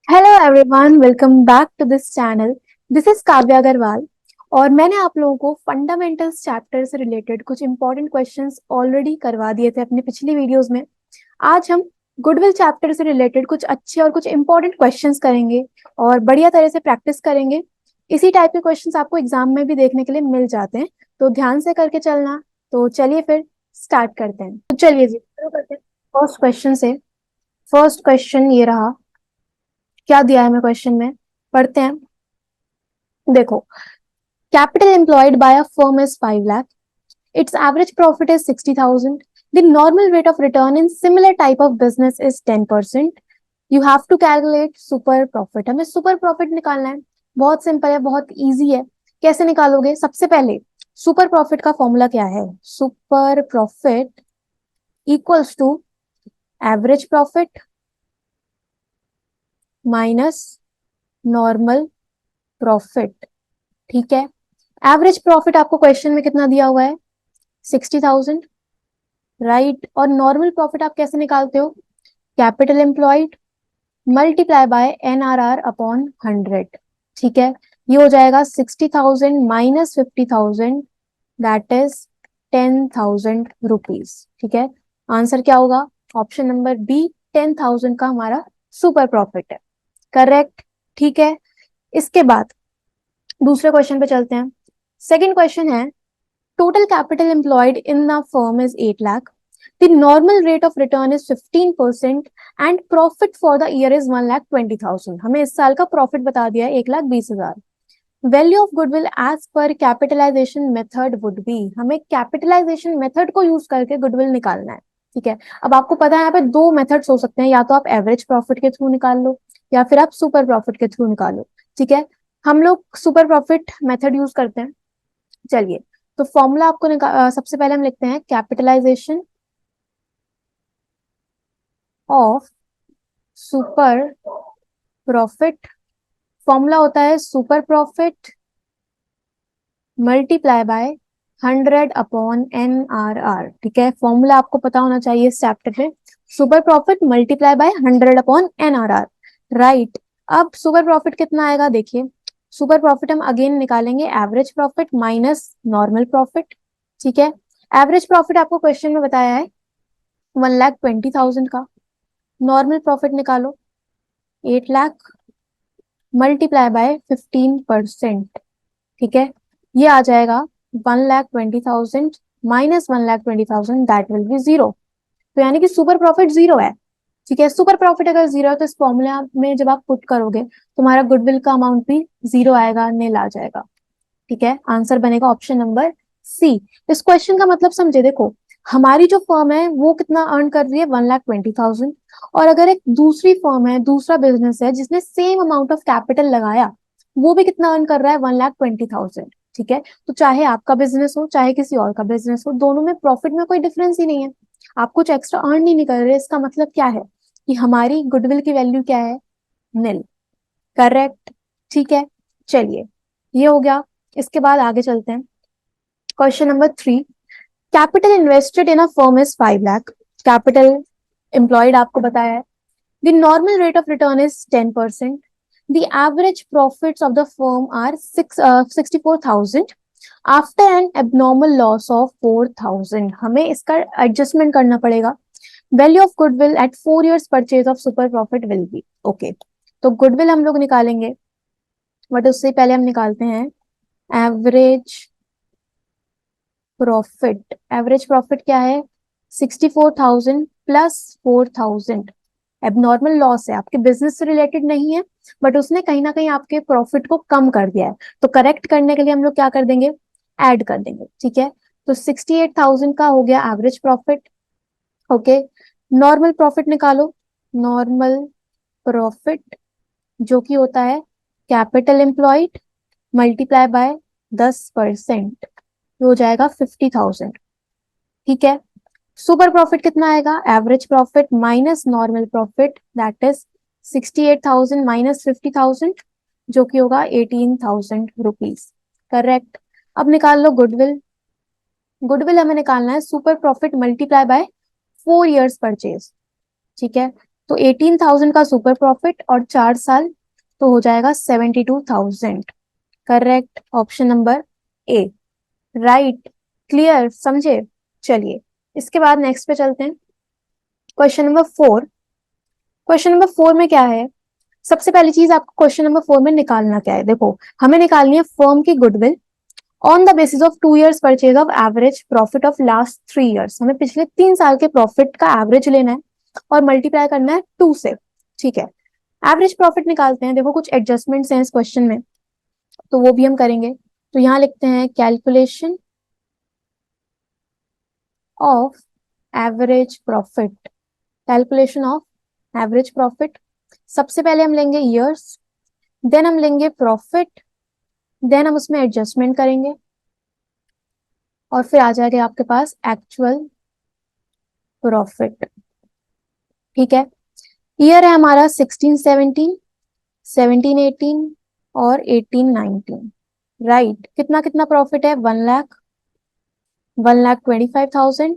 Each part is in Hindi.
Hello everyone, welcome back to this channel. This is Kavya Agarwal. और मैंने आप लोगों को फंडामेंटल्स चैप्टर से रिलेटेड कुछ इंपॉर्टेंट क्वेश्चंस ऑलरेडी करवा दिए थे अपनी पिछली वीडियोस में। आज हम गुडविल चैप्टर से रिलेटेड कुछ अच्छे और कुछ इंपॉर्टेंट क्वेश्चंस करेंगे और बढ़िया तरह से प्रैक्टिस करेंगे। इसी टाइप के क्वेश्चंस आपको एग्जाम में भी देखने के लिए मिल जाते हैं, तो ध्यान से करके चलना। तो चलिए फिर स्टार्ट करते हैं। तो चलिए जी शुरू करते हैं फर्स्ट क्वेश्चन से। फर्स्ट क्वेश्चन ये रहा। क्या दिया है मैं क्वेश्चन में, पढ़ते हैं। देखो, capital employed by a firm is 5 lakh, it's average profit is 60,000, the normal rate of return in similar type of business is 10%। You have to calculate super profit. हमें सुपर प्रॉफिट निकालना है। बहुत सिंपल है, बहुत इजी है। कैसे निकालोगे? सबसे पहले सुपर प्रॉफिट का फॉर्मूला क्या है? Super profit equals to average profit minus normal profit. ठीक है, एवरेज प्रॉफिट आपको क्वेश्चन में कितना दिया हुआ है? 60,000, राइट। और नॉर्मल प्रॉफिट आप कैसे निकालते हो? Capital employed multiply by NRR upon 100। ठीक है, ये हो जाएगा 60,000 माइनस 50,000, दैट इज 10,000 रुपीज। ठीक है, आंसर क्या होगा? ऑप्शन नंबर बी, 10,000 का हमारा सुपर प्रॉफिट है। करेक्ट। ठीक है, इसके बाद दूसरे क्वेश्चन पे चलते हैं। सेकंड क्वेश्चन है, total capital employed in the firm is 8 lakh. The normal rate of return is 15% and profit for the year is 1,20,000. हमें इस साल का प्रॉफिट बता दिया है 1,20,000। Value of goodwill as per capitalization method would be. हमें कैपिटलाइजेशन मेथड को यूज करके गुडविल निकालना है। ठीक है, अब आपको पता है यहाँ पे दो मेथड्स हो सकते हैं, या तो आप एवरेज प्रॉफिट के थ्रू निकाल लो या फिर आप सुपर प्रॉफिट के थ्रू निकालो। ठीक है, हम लोग सुपर प्रॉफिट मेथड यूज करते हैं। चलिए, तो फॉर्मूला आपको सबसे पहले हम लिखते हैं capitalization of super profit. Formula होता है super profit multiply by 100 upon NRR। ठीक है, फॉर्मूला आपको पता होना चाहिए इस चैप्टर में। Super profit multiply by 100 upon NRR, right. अब सुपर प्रॉफिट कितना आएगा? देखिए, सुपर प्रॉफिट हम अगेन निकालेंगे average profit minus normal profit. ठीक है, एवरेज प्रॉफिट आपको क्वेश्चन में बताया है 1,20,000 का। नॉर्मल प्रॉफिट निकालो 8 लाख मल्टीप्लाई बाय 15%। ठीक है, ये आ जाएगा 1,20,000 minus 1,20,000, that will be zero. तो यानी कि सुपर प्रॉफिट जीरो है। ठीक है, सुपर प्रॉफिट अगर जीरो है तो इस फॉर्मूला में जब आप पुट करोगे तुम्हारा गुडविल का अमाउंट भी जीरो आएगा, नील आ जाएगा। ठीक है, आंसर बनेगा ऑप्शन नंबर सी। इस क्वेश्चन का मतलब समझे। देखो, हमारी जो फर्म है वो कितना अर्न कर रही है? 1,20,000। और अगर एक दूसरी फर्म है, दूसरा बिजनेस है जिसने सेम अमाउंट ऑफ कैपिटल लगाया, वो भी कितना अर्न कर रहा है? 1,20,000। ठीक है, तो चाहे आपका बिजनेस हो चाहे किसी और का बिजनेस हो, दोनों में प्रॉफिट में कोई डिफरेंस ही नहीं है। आप कुछ एक्स्ट्रा अर्न ही नहीं कर रहे। इसका मतलब क्या है कि हमारी गुडविल की वैल्यू क्या है? नील। करेक्ट। ठीक है, चलिए ये हो गया। इसके बाद आगे चलते हैं। Question number 3, capital invested in a firm is 5 lakh. Capital employed आपको बताया है। The normal rate of return is 10%। The average profits of the firm are 64,000 after an abnormal loss of 4,000। हमें इसका एडजस्टमेंट करना पड़ेगा। Value of goodwill at 4 years purchase of super profit will be. Okay, तो गुडविल हम लोग निकालेंगे, बट उससे पहले हम निकालते हैं एवरेज प्रॉफिट। एवरेज प्रॉफिट क्या है? 64,000 प्लस 4,000। एबनॉर्मल लॉस है, आपके बिजनेस से रिलेटेड नहीं है, बट उसने कहीं ना कहीं आपके प्रॉफिट को कम कर दिया है। तो करेक्ट करने के लिए हम लोग क्या कर देंगे? ऐड कर देंगे। ठीक है, तो 68,000 का हो गया average profit. Okay, normal profit निकालो। नॉर्मल प्रॉफिट जो कि होता है कैपिटल एम्प्लॉयड मल्टीप्लाई बाय 10%, हो जाएगा 50,000। ठीक है, सुपर प्रॉफिट कितना आएगा? Average profit minus normal profit, that is 68,000 minus 50,000, जो कि होगा 18,000 रुपीज। करेक्ट। अब निकाल लो गुडविल। गुडविल हमें निकालना है super profit multiply by 4 years purchase. ठीक है, तो 18,000 का सुपर प्रॉफिट और 4 साल तो हो जाएगा 72,000। Correct, option number A. Right, clear, समझे। चलिए इसके बाद नेक्स्ट पे चलते हैं। Question number 4। क्वेश्चन नंबर 4 में क्या है, सबसे पहली चीज आपको क्वेश्चन नंबर 4 में निकालना क्या है, देखो हमें निकालनी है फर्म की goodwill on the basis of 2 years purchase of average profit of last 3 years। हमें पिछले 3 साल के प्रॉफिट का एवरेज लेना है और मल्टीप्लाई करना है 2 से। ठीक है, एवरेज प्रॉफिट निकालते हैं। देखो कुछ एडजस्टमेंट्स हैं इस क्वेश्चन में, तो वो भी हम करेंगे। तो यहाँ लिखते हैं calculation of average profit, calculation of average profit. सबसे पहले हम लेंगे ईयर्स, देन हम लेंगे प्रॉफिट, देन हम उसमें एडजस्टमेंट करेंगे और फिर आ जाएगा आपके पास एक्चुअल प्रॉफिट। ठीक है, ईयर है हमारा 16-17, 17-18 और 18-19। राइट, कितना कितना प्रॉफिट है, 1 लाख, 1,25,000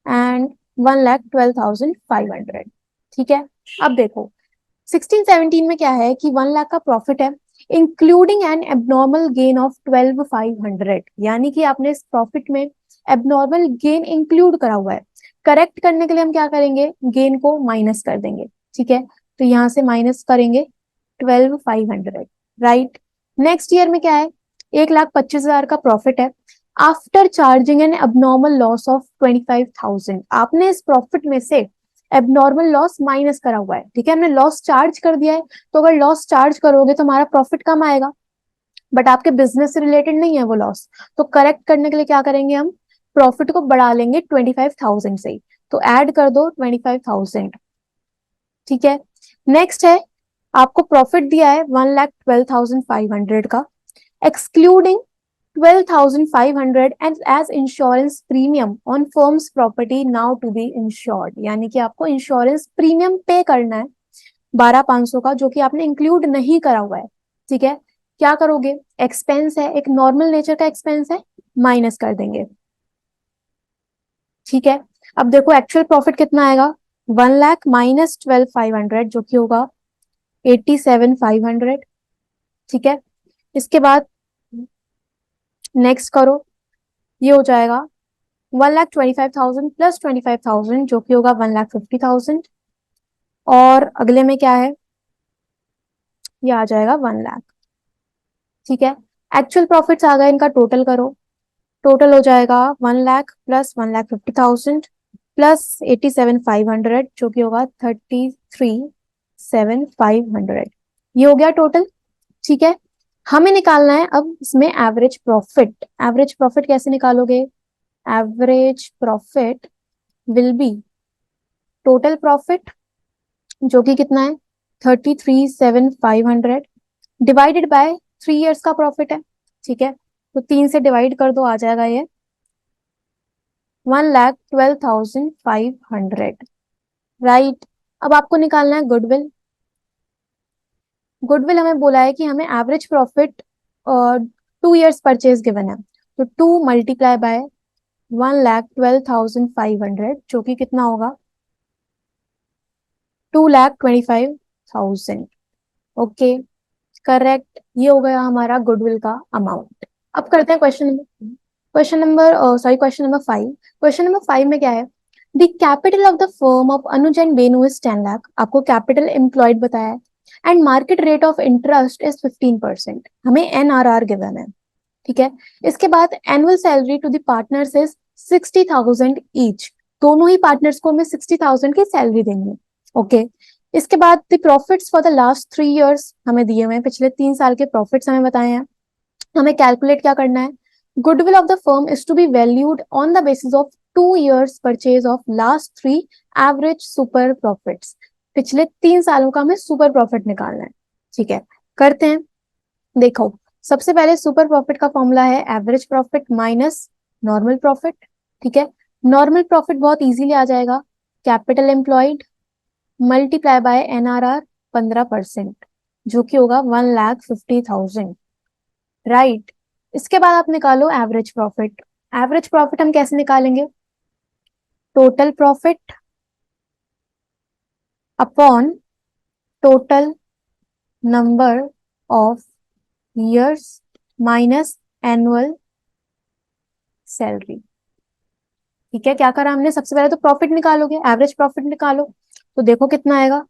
एंड 1,12,500। ठीक है, अब देखो 16-17 में क्या है कि 1 लाख का प्रॉफिट है including N abnormal gain of 12,500, यानी कि आपने इस प्रॉफिट में एबनॉर्मल गेन इंक्लूड करा हुआ है। करेक्ट करने के लिए हम क्या करेंगे, गेन को माइनस कर देंगे। ठीक है, तो यहां से माइनस करेंगे 12,500। राइट, नेक्स्ट ईयर में क्या है, 1,25,000 का प्रॉफिट है after charging N abnormal loss of 25,000। आपने इस प्रॉफिट में से एबनॉर्मल लॉस माइनस करा हुआ है। ठीक है, हमने लॉस चार्ज कर दिया है, तो अगर लॉस चार्ज करोगे तो हमारा प्रॉफिट कम आएगा, बट आपके बिजनेस से रिलेटेड नहीं है वो लॉस। तो करेक्ट करने के लिए क्या करेंगे, हम प्रॉफिट को बढ़ा लेंगे 25,000 से ही, तो ऐड कर दो 25,000। ठीक है, नेक्स्ट है आपको प्रॉफिट दिया है 1,12,500 का, excluding 12,500 and as insurance premium on firm's property now to be insured, यानी कि आपको इंश्योरेंस प्रीमियम पे करना है 12,500 का, जो कि आपने इंक्लूड नहीं करा हुआ है। ठीक है, क्या करोगे, एक्सपेंस है, एक नॉर्मल नेचर का एक्सपेंस है, माइनस कर देंगे। ठीक है, अब देखो एक्चुअल प्रॉफिट कितना आएगा, 1 लाख माइनस 12,500 जो कि होगा 87,500। ठीक है, इसके बाद नेक्स्ट करो, ये हो जाएगा 1,25,000 प्लस 25,000 जो कि होगा 1,50,000। और अगले में क्या है, ये आ जाएगा 1 लाख। ठीक है, एक्चुअल प्रॉफिट्स आ गए, इनका टोटल करो, टोटल हो जाएगा 1 लाख प्लस 1,50,000 प्लस 87,500 जो कि होगा 33,7,500। ये हो गया टोटल। ठीक है, हमें निकालना है अब इसमें एवरेज प्रॉफिट। एवरेज प्रॉफिट कैसे निकालोगे, average profit will B total profit जो कि कितना है 33,7,500 डिवाइडेड बाय 3 years का प्रॉफिट है। ठीक है, तो 3 से डिवाइड कर दो, आ जाएगा ये 1,12,500। राइट, अब आपको निकालना है गुडविल। गुडविल हमें बोला है कि हमें average profit 2 years purchase given है, तो 2 मल्टीप्लाई बाय 1,12,500 जो कि कितना होगा 2,25,000। ओके, करेक्ट, ये हो गया हमारा गुडविल का अमाउंट। अब करते हैं क्वेश्चन नंबर 5। क्वेश्चन नंबर 5 में क्या है, the capital of the firm of Anuj and Benu is 10 lakh. आपको कैपिटल एम्प्लॉयड बताया है and market rate of interest is 15%। हमें एनआरआर गिवन है। ठीक है, इसके बाद annual salary to the partners is 60,000 each. दोनों ही पार्टनर्स को हमें 60,000 की सैलरी देंगे। ओके, इसके बाद the profits for the last 3 years हमें दिए हुए हैं, पिछले 3 साल के प्रॉफिट्स हमें बताए हैं। हमें कैलकुलेट क्या करना है, goodwill of the firm is to be valued on the basis of 2 years purchase of last 3 average super profits. पिछले 3 सालों का हमें सुपर प्रॉफिट निकालना है। ठीक है, करते हैं। देखो सबसे पहले सुपर प्रॉफिट का फॉर्मूला है average profit minus normal profit. ठीक है, नॉर्मल प्रॉफिट बहुत इजीली आ जाएगा, capital employed multiply by NRR 15% जो कि होगा 1,50,000। राइट, इसके बाद आप निकालो एवरेज प्रॉफिट। एवरेज प्रॉफिट हम कैसे निकालेंगे, total profit upon total number of years minus annual salary. ठीक है, क्या करा हमने, सबसे पहले तो प्रॉफिट निकालोगे, एवरेज प्रॉफिट निकालो। तो देखो कितना आएगा,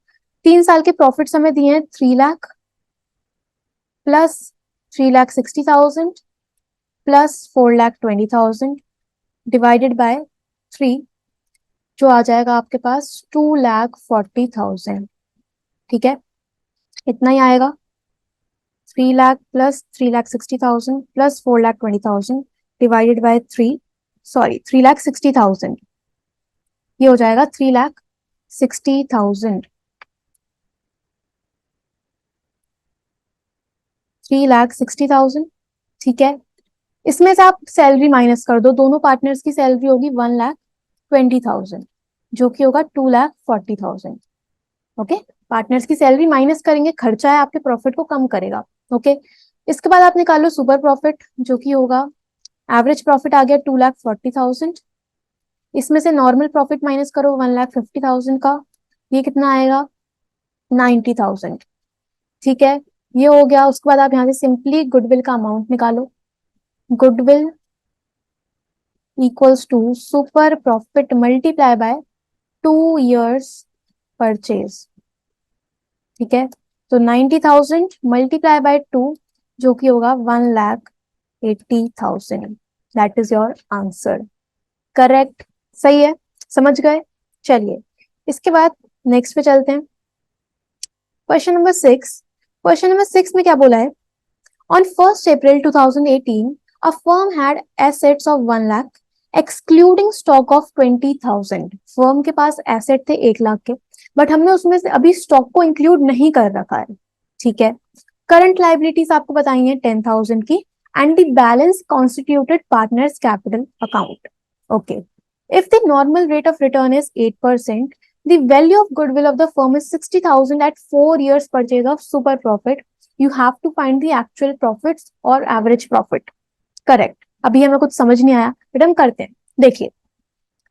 3 साल के प्रॉफिट हमें दिए हैं 3 lakh plus 3,60,000 plus 4,20,000 divided by 3, जो आ जाएगा आपके पास 2,40,000। ठीक है, इतना ही आएगा, 3 lakh plus 3,60,000 plus 4,20,000 divided by 3, sorry 3,60,000, ये हो जाएगा 3,60,000, 3,60,000। ठीक है, इसमें से आप सैलरी माइनस कर दो, दोनों पार्टनर्स की सैलरी होगी 1,20,000, जो कि होगा 2,40,000। ओके, पार्टनर्स की सैलरी माइनस करेंगे, खर्चा है आपके प्रॉफिट को कम करेगा। ओके, इसके बाद आप निकालो सुपर प्रॉफिट, जो कि होगा एवरेज प्रॉफिट आ गया 2,40,000, इसमें से नॉर्मल प्रॉफिट माइनस करो 1,50,000 का, ये कितना आएगा 90,000। ठीक है, ये हो गया। उसके बाद आप यहाँ से सिंपली गुडविल का अमाउंट निकालो, goodwill equals to super profit multiply by 2 years purchase. ठीक है, तो 90,000 मल्टीप्लाई बाय 2, जो कि होगा 1,80,000। That is your answer. Correct, सही है, समझ गए। चलिए इसके बाद नेक्स्ट पे चलते हैं, क्वेश्चन नंबर 6 में क्या बोला है, On 1st April 2018, a firm had assets of 1 lakh, excluding stock of 20,000. Firm के पास एसेट थे 1 लाख के, बट हमने उसमें से अभी स्टॉक को इंक्लूड नहीं कर रखा है। ठीक है, करंट लाइबिलिटीज आपको बताई है 10,000 की, and the balance constituted partners capital account. Okay, if the normal rate of return is 8%, the value of goodwill of the firm is 60,000 at 4 years purchase of super profit. You have to find the actual profits और average profit. करेक्ट, अभी हमें कुछ समझ नहीं आया, बट हम करते हैं। देखिए,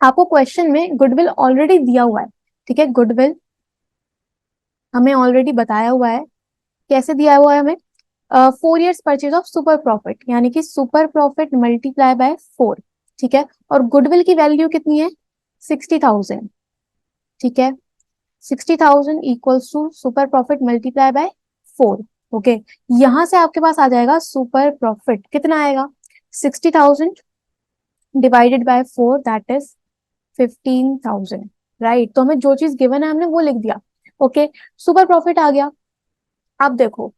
आपको क्वेश्चन में गुडविल ऑलरेडी दिया हुआ है। ठीक है, गुडविल हमें ऑलरेडी बताया हुआ है, कैसे दिया हुआ है हमें, 4 years purchase of super profit, यानी कि सुपर प्रॉफिट मल्टीप्लाई बाय 4। ठीक है, और गुडविल की वैल्यू कितनी है 60,000। ठीक है, 60,000 equals to super profit multiply by 4। Okay, यहां से आपके पास आ जाएगा सुपर प्रॉफिट कितना आएगा, 60,000 divided by 4, that is 15,000। Right, तो हमें जो चीज गिवन है हमने वो लिख दिया। ओके, सुपर प्रॉफिट आ गया। अब देखो,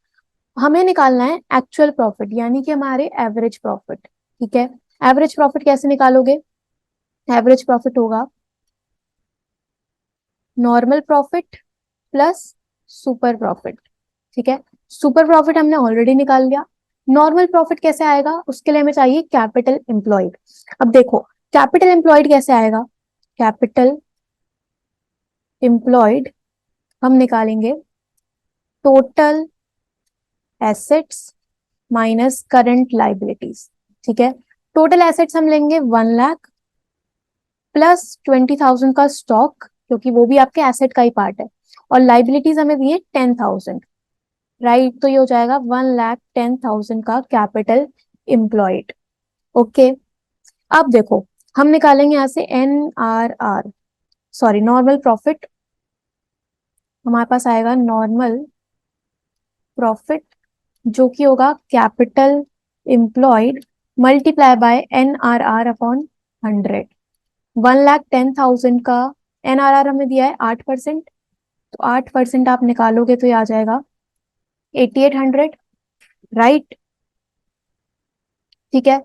हमें निकालना है एक्चुअल प्रॉफिट, यानी कि हमारे एवरेज प्रॉफिट। ठीक है, एवरेज प्रॉफिट कैसे निकालोगे, एवरेज प्रॉफिट होगा normal profit plus super profit. ठीक है, सुपर प्रॉफिट हमने ऑलरेडी निकाल लिया। नॉर्मल प्रॉफिट कैसे आएगा, उसके लिए हमें चाहिए कैपिटल एम्प्लॉयड। अब देखो, कैपिटल एम्प्लॉयड कैसे आएगा, कैपिटल एम्प्लॉयड हम निकालेंगे total assets minus current liabilities. ठीक है, टोटल एसेट्स हम लेंगे 1 लाख प्लस 20,000 का स्टॉक, क्योंकि वो भी आपके एसेट का ही पार्ट है, और लाइबिलिटीज हमें दिए 10,000। राइट, तो ये हो जाएगा 1,10,000 का कैपिटल एम्प्लॉयड। ओके, अब देखो, हम निकालेंगे यहाँ से NRR, सॉरी नॉर्मल प्रॉफिट। हमारे पास आएगा नॉर्मल प्रॉफिट, जो कि होगा capital employed multiply by NRR upon 100। 1,10,000 का NRR हमें दिया है 8%, तो 8% आप निकालोगे तो ये आ जाएगा 8,800। राइट, ठीक है,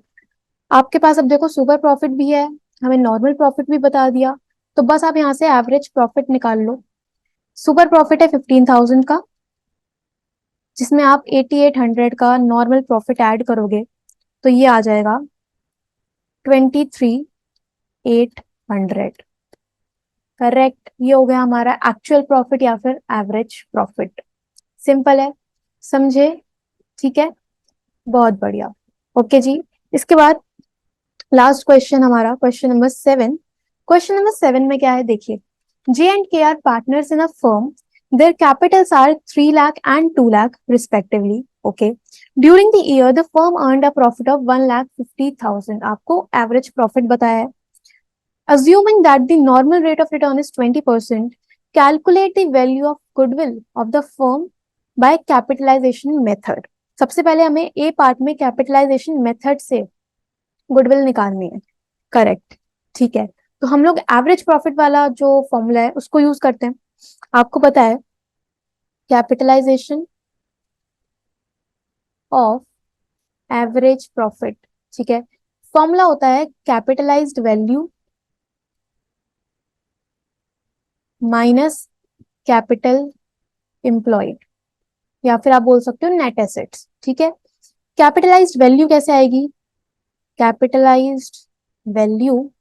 आपके पास अब देखो सुपर प्रॉफिट भी है, हमें नॉर्मल प्रॉफिट भी बता दिया, तो बस आप यहाँ से एवरेज प्रॉफिट निकाल लो। सुपर प्रॉफिट है 15,000 का, जिसमें आप 8,800 का नॉर्मल प्रॉफिट ऐड करोगे तो ये आ जाएगा 23,800। करेक्ट, ये हो गया हमारा एक्चुअल प्रॉफिट या फिर एवरेज प्रॉफिट। सिंपल है, समझे। ठीक है, बहुत बढ़िया। ओके जी, इसके बाद लास्ट क्वेश्चन हमारा क्वेश्चन नंबर 7। क्वेश्चन नंबर 7 में क्या है देखिए, J&K are partners in a firm. Their capitals are 3 lakh and 2 lakh respectively. Okay. During the year, the firm earned a profit of 1,50,000. आपको average profit बताया है. Assuming that the normal rate of return is 20%, calculate the value of goodwill of the firm by capitalization method. सबसे पहले हमें A पार्ट में capitalization method से गुडविल निकालनी है. करेक्ट. ठीक है, तो हम लोग एवरेज प्रॉफिट वाला जो फॉर्मूला है उसको यूज करते हैं. आपको पता है कैपिटलाइजेशन ऑफ एवरेज प्रॉफिट. ठीक है, फॉर्मूला होता है capitalised value minus capital employed, या फिर आप बोल सकते हो नेट एसेट्स. ठीक है, कैपिटलाइज्ड वैल्यू कैसे आएगी? कैपिटलाइज्ड वैल्यू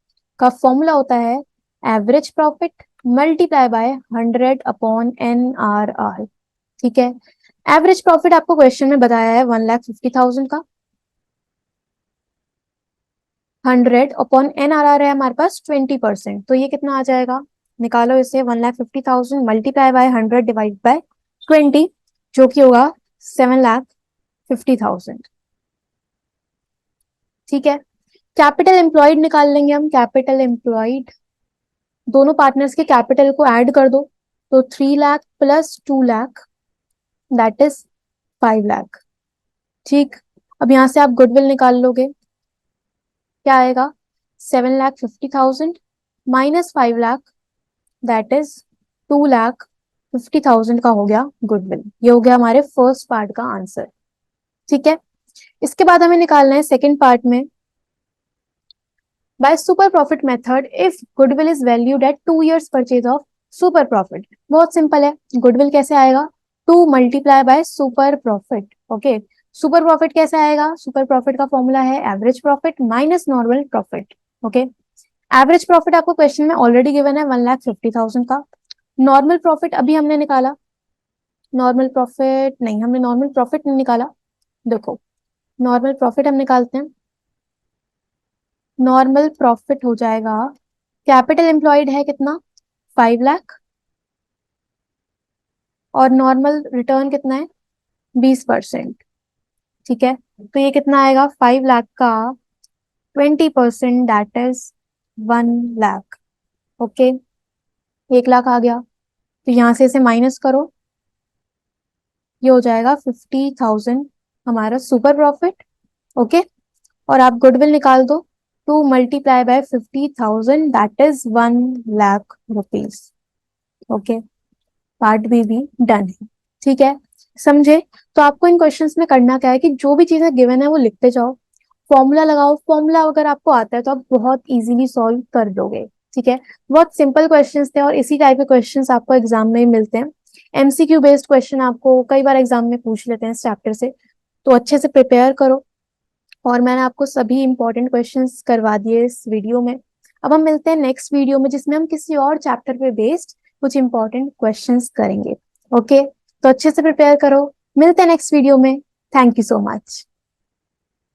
का फॉर्मूला होता है average profit multiply by 100 upon NRR. ठीक है, एवरेज प्रॉफिट आपको क्वेश्चन में बताया है 1,50,000 का. 100 अपॉन NRR है हमारे पास 20%, तो ये कितना आ जाएगा? निकालो इसे. 1,50,000 मल्टीप्लाई बाय 100 डिवाइड बाय 20, जो कि होगा 7,50,000. ठीक है, कैपिटल एम्प्लॉयड निकाल लेंगे हम. कैपिटल एम्प्लॉयड, दोनों पार्टनर्स के कैपिटल को ऐड कर दो, तो 3 lakh plus 2 lakh that is 5 lakh. ठीक, अब यहां से आप गुडविल निकाल लोगे. क्या आएगा? 7,50,000 माइनस 5 लाख दैट इज 2,50,000 का हो गया गुडविल. ये हो गया हमारे फर्स्ट पार्ट का आंसर. ठीक है, इसके बाद हमें निकालना है सेकेंड पार्ट में. By super profit method if goodwill is valued at 2 years purchase of super profit. बहुत सिंपल है. गुडविल कैसे आएगा? 2 multiply by super profit. Okay, super profit कैसे आएगा? सुपर प्रॉफिट का फॉर्मूला है average profit minus normal profit. Okay, average profit आपको क्वेश्चन में ऑलरेडी गिवन है 1,50,000 का. नॉर्मल प्रॉफिट अभी हमने निकाला. नॉर्मल प्रॉफिट नहीं, हमने नॉर्मल प्रॉफिट नहीं निकाला. देखो, नॉर्मल प्रॉफिट हम निकालते हैं. नॉर्मल प्रॉफिट हो जाएगा, कैपिटल एम्प्लॉयड है कितना? 5 लाख, और नॉर्मल रिटर्न कितना है? 20%. ठीक है, तो ये कितना आएगा? 5 लाख का 20% that is 1 lakh. Okay, 1 lakh आ गया, तो यहां से इसे माइनस करो. ये हो जाएगा 50,000 हमारा सुपर प्रॉफिट. ओके, और आप गुडविल निकाल दो. 2 multiply by 50,000 that is 1 lakh rupees. Okay, part भी डन है. ठीक है, समझे? तो आपको इन क्वेश्चंस में करना क्या है कि जो भी चीजें गिवन है वो लिखते जाओ, फॉर्मूला लगाओ. फॉर्मूला अगर आपको आता है तो आप बहुत इजीली सॉल्व कर दोगे. ठीक है, बहुत सिंपल क्वेश्चंस थे और इसी टाइप के क्वेश्चंस आपको एग्जाम में मिलते हैं. MCQ बेस्ड क्वेश्चन आपको कई बार एग्जाम में पूछ लेते हैं इस चैप्टर से, तो अच्छे से प्रिपेयर करो. और मैंने आपको सभी इंपॉर्टेंट क्वेश्चंस करवा दिए इस वीडियो में. अब हम मिलते हैं नेक्स्ट वीडियो में जिसमें हम किसी और चैप्टर पे बेस्ड कुछ इंपॉर्टेंट क्वेश्चंस करेंगे. ओके, तो अच्छे से प्रिपेयर करो. मिलते हैं नेक्स्ट वीडियो में. Thank you so much.